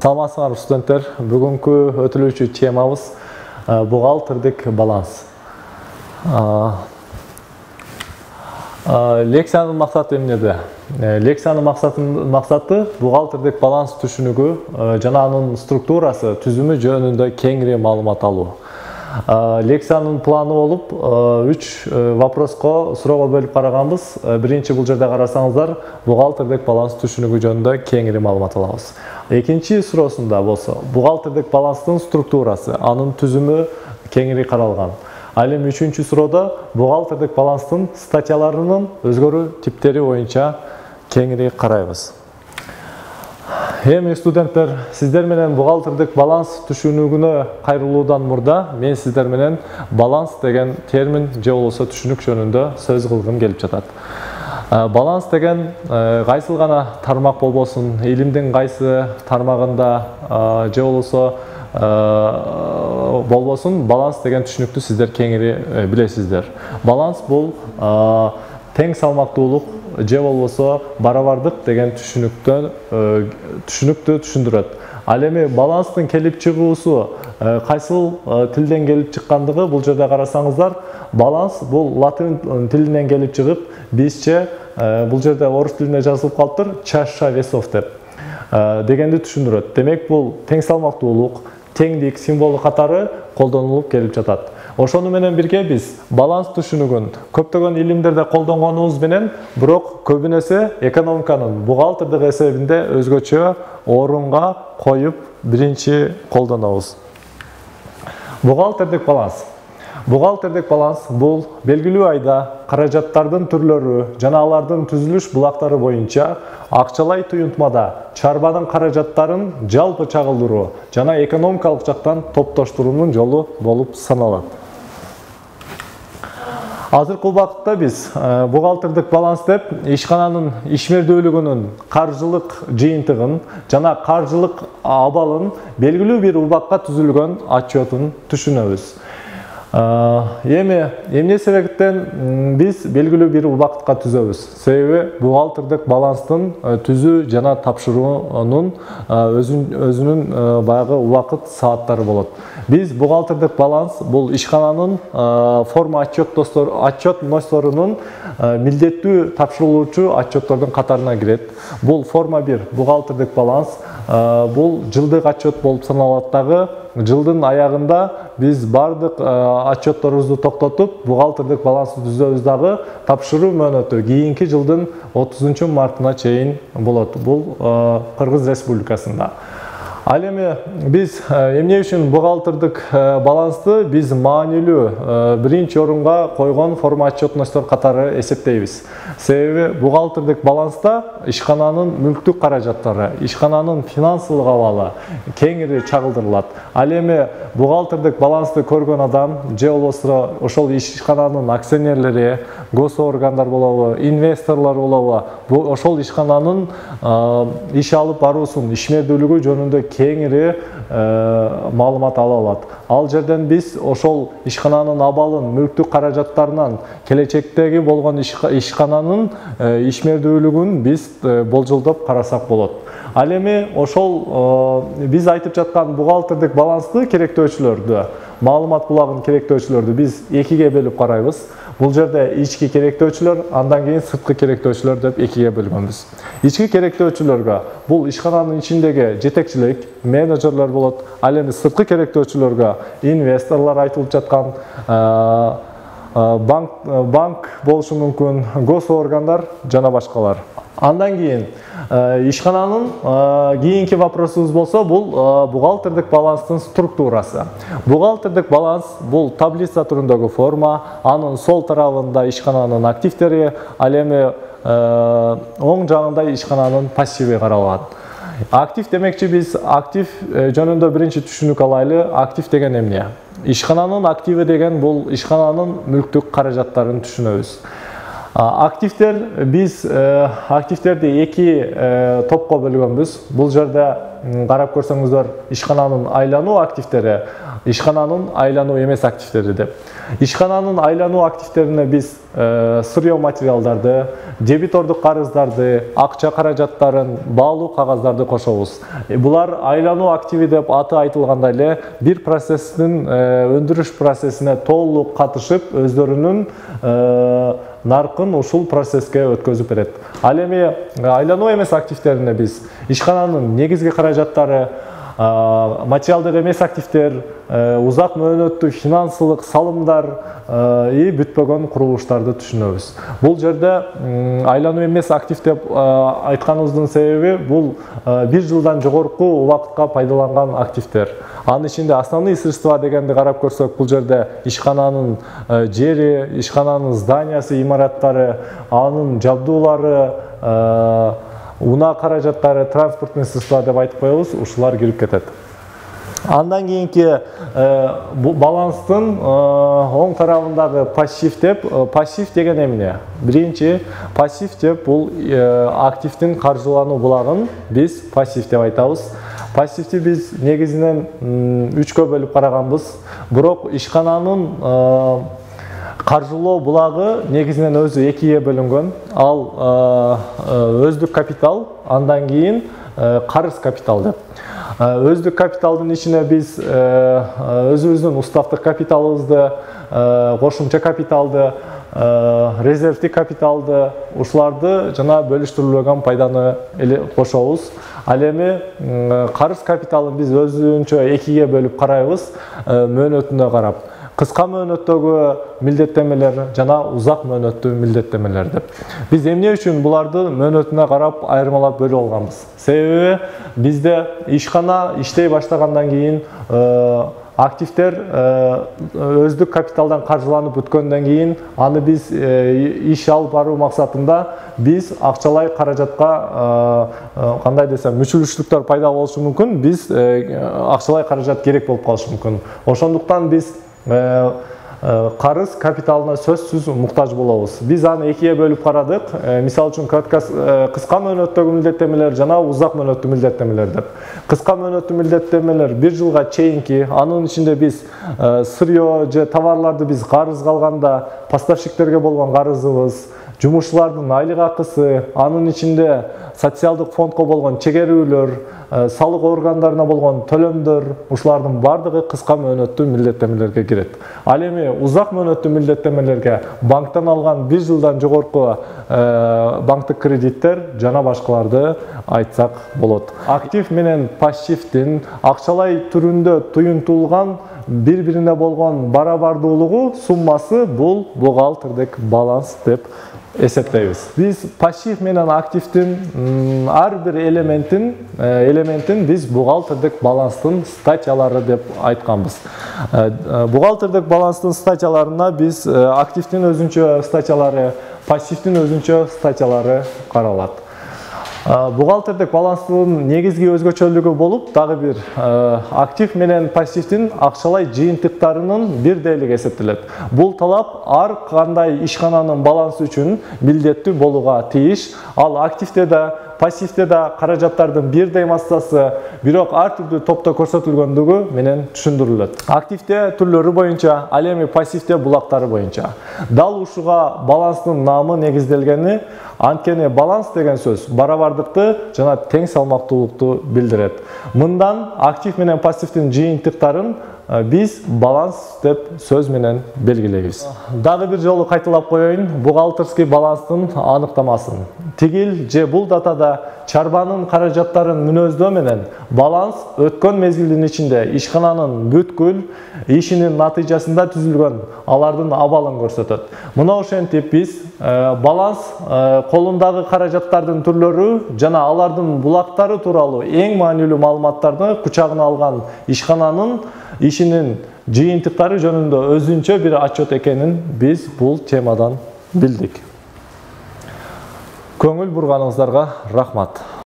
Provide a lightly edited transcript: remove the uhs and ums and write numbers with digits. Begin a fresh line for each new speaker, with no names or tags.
Саламатсыздарбы студенттер. Бүгүнкү өтүлүүчү темабыз бухгалтердик баланс. Лекциянын максаты эмнеде? Лекциянын максаты бухгалтердик баланс түшүнүгү жана анын структурасы, түзүмү жөнүндө кеңири маалымат алуу. Лекциянын планы болуп 3 вопроско, суроого бөлүп караганбыз. Биринчи бул жерде карасаңыздар, бухгалтердик баланс түшүнүгү жөнүндө кеңири маалымат алабыз. Экинчи суроосунда болсо, бухгалтердик баланстын структурасы, анын түзүмү кеңири каралган. Ал эми үчүнчү суроодо бухгалтердик баланстын статьяларынын өзгөрүү типтери боюнча кеңири карайбыз. Эми студенттер, сиздер менен бухгалтердик баланс түшүнүгүнө кайрылуудан мурда мен сиздер менен баланс деген термин же болбосо түшүнүк жөнүндө сөз кылгым келип жатат. Баланс деген кайсыл гана тармак болбосун, илимдин кайсы тармагында же болбосун, баланс деген түшүнүктү сиздер кеңири билесиздер. Баланс бул тең салмактуулук же болбосо барабардык деген түшүнүктү түшүндүрөт. Ал эми баланстын келип чыгуусу кайсыл тилден келип чыккандыгы бул жерде карасаңыздар, баланс бул латын тилинен келип чыгып, бизче бул жерде орус тилинде жазылып калыптыр, чаша весов деп дегенди түшүндүрөт. Демек бул тең салмактуулук, теңдик символу катары колдонулуп келип жатат. Ошону менен бирге биз баланс түшүнүгүн көптөгөн илимдерде колдонгонубуз менен, бирок көбүнесе экономиканын бухгалтердик эсебинде өзгөчө орунга коюп биринчи колдонобуз. Бухгалтердик баланс. Бухгалтердик баланс бул белгилүү айда каражаттардын түрлөрү жана алардын түзүлүш булактары боюнча акчалай туюнтмада чарбанын каражаттарын жалпы чагылдыруу жана экономикалык жактан топтоштуруунун жолу болуп саналат. Азыркы убакытта биз бухгалтердик баланс деп ишкананын ишмердүүлүгүнүн каржылык жыйынтыгын жана каржылык абалын белгилүү бир убакка түзүлгөн отчетун түшүнөбүз. Эми эмне себептен биз белгилүү бир убакытка түзөбүз? Себеби бухгалтердик баланстын түзүү жана тапшыруунун өзүнүн баягы убакыт сааттары болот. Биз бухгалтердик баланс бул ишкананын форма отчетносторунун милдеттүү тапшырылуучу отчеттордун катарына кирет. Бул форма 1 бухгалтердик баланс бул жылдык отчет болуп саналат дагы. Жылдын аягында биз бардык отчетторубузду токтотуп, бухгалтердик балансты түзөбүз дагы, тапшыруу мөөнөтү кийинки жылдын 30 мартына чейин болот. Бул Кыргыз Республикасында. Ал эми биз эмне үчүн бухгалтердик балансты биз маанилүү биринчи орунга койгон форма отчетностор катары эсептейбиз. Себеби бухгалтердик баланста ишкананын мүлктүк каражаттары, ишкананын финансылык абалы кеңири чагылдырылат. Ал эми бухгалтердик балансты көргөн адам же болбосо ошол ишкананын акционерлери, госоргандар болобу, инвесторлор болобу, ошол ишкананын иш алып баруусун, ишмердүүлүгү жөнүндө кеңири маалымат ала алат. Ал жерден биз ошол ишкананын абалын, мүлктүк каражаттарынан, келечектеги болгон ишкананын ишмердүүлүгүн биз болжолдоп карасак болот. Ал эми ошол биз айтып жаткан бухгалтердик балансты керектөөчүлөрдү, маалымат булагын керектөөчүлөрдү биз экиге бөлүп карайбыз. Бул жерде ички керектөөчүлөр, андан кийин сырткы керектөөчүлөр деп экиге бөлгөнбүз. Ички керектөөчүлөргө бул ишкананын ичиндеги жетекчилик, менеджерлер болот. Ал эми сырткы керектөөчүлөргө инвесторлор айтылып жаткан банк болушу мүмкүн, госоргандар жана башкалар. Андан кийин ишкананын кийинки вопросубуз болсо, бул бухгалтердик баланстын структурасы. Бухгалтердик баланс бул таблица түрүндөгү форма, анын сол тарабында ишкананын активтери, ал эми оң жагында ишкананын пассиви каралат. Актив демекчи биз актив жөнүндө биринчи түшүнүк алайлы. Актив деген эмне? Ишкананын активи деген бул ишкананын мүлктүк каражаттарын түшүнөбүз. Активдер, биз активдерди эки топко бөлгөнбүз. Бул жерде карап көрсөңүздөр, ишкананын айлануу активдери, ишкананын айлануу эмес активдери деп. Ишкананын айлануу активдерине биз сырьё материалдарды, дебитордук карыздарды, акча каражаттарын, баалуу кагаздарды кошобуз. Булар айлануу активи деп аты айтылгандай эле бир процесстин өндүрүш процессине толук катышып, өздөрүнүн наркын ушул процесске өткөзүп берет. Ал эми айлануу эмес активдерине биз ишкананын негизги каражаттары, материалдык эмес активдер, узак мөөнөттүү финансылык салымдар и бүтпөгөн курулуштарды түшүнөбүз. Бул жерде айлануу эмес актив деп айтканыбыздын себеби бул 1 жылдан жогорку убакытка пайдаланган активдер. Анын ичинде основные средства дегенди карап көрсөк, бул жерде ишкананын жери, ишкананын зданиясы, имараттары, анын жабдуулары, унаа каражаттары, транспортный средства деп айтып коебуз, ушулар кирип кетет. Андан кийинки баланстын оң тарабындагы пассив деп, пассив деген эмне? Биринчи, пассив деп бул активдин каржылануу булагын биз пассив деп айтабыз. Пассивти биз негизинен 3кө бөлүп караганбыз. Бирок ишкананын каржылоо булагы негизинен өзү 2ге бөлүнгөн. Ал өздүк капитал, андан кийин карыз капитал деп. Өздүк капиталдын ичине биз өзүбүздүн уставдык капиталыбызды, кошумча капиталды, резервдик капиталды, ушуларды жана бөлүштүрүлгөн пайданы кошобуз. Ал эми карыз капиталын биз өзүнчө 2ге бөлүп карайбыз, мөөнөтүнө карап. Кыска мөөнөттөгү милдеттенмелер жана узак мөөнөттүү милдеттенмелер деп. Биз эмне үчүн буларды мөөнөтүнө карап айырмалап бөлүп алганбыз? Себеби бизде ишкана иштей баштагандан кийин активдер өздүк капиталдан каржыланып бүткөндөн кийин аны биз иш алып баруу максатында биз акчалай каражатка кандай десем мүчүлүштүктөр пайда болушу мүмкүн, биз акчалай каражат керек болуп калышы мүмкүн. Ошондуктан биз карыз капиталына сөзсүз муктаж болобуз. Биз аны 2ге бөлүп карадык. Мисалы үчүн кыска мөөнөттөгү милдеттенмелер жана узак мөөнөттүү милдеттенмелер деп. Кыска мөөнөттүү милдеттенмелер 1 жылга чейинки, анын ичинде биз сырьё же товарларды биз карызга алганда поставщиктерге болгон карызыбыз, жумушчулардын айлык акысы, анын ичинде социалдык фондко болгон чегерүүлөр, салык органдарына болгон төлөмдөр, ушулардын бардыгы кыска мөөнөттүү милдеттенмелерге кирет. Ал эми узак мөөнөттүү милдеттенмелерге банктан алган 1 жылдан жогорку банктык кредиттер жана башкаларды айтсак болот. Актив менен пассивдин акчалай түрүндө туюнтулган бири-бирине болгон барабардуулугу суммасы бул бухгалтердик баланс деп эсептейбиз. Биз пассив менен активдин ар бир элементин биз бухгалтердик баланстын статьялары деп айтканбыз. Бухгалтердик баланстын статьяларына биз активдин өзүнчө статьялары, пассивдин өзүнчө статьялары каралат. Бухгалтердик баланстын негизги өзгөчөлүгү болуп, дагы бир актив менен пассивдин акчалай жыйынтыктарынын бирдейлиги эсептелет. Бул талап ар кандай ишкананын балансы үчүн милдеттүү болууга тийиш. Ал активде да, пассивде да каражаттардын бирдей массасы, бирок ар түрдүү топто көрсөтүлгөндүгү менен түшүндүрүлөт. Активде түрлөрү боюнча, ал эми пассивде булактары боюнча. Дал ушуга баланстын наамы негизделгени, анткени баланс деген сөз барабардыкты жана тең салмактуулукту билдирет. Мындан актив менен пассивдин жыйынтыктарын биз баланс деп сөз менен белгилейбиз. Дагы бир жолу кайталап коеюн, бухгалтерский баланстын аныктамасын. Тигил же бул датада чарбанын каражаттарын мүнөздөө менен баланс өткөн мезгилдин ичинде ишкананын бүткүл ишинин натыйжасында түзүлгөн алардын абалын көрсөтөт. Мына ошентип биз баланс колундагы каражаттардын түрлөрү жана алардын булактары тууралуу эң маанилүү маалыматтарды кучагына алган ишкананын ишинин жыйынтыктары жөнүндө өзүнчө бир отчет экенин биз бул темадан билдик. Көңүл бурганыңыздарга рахмат.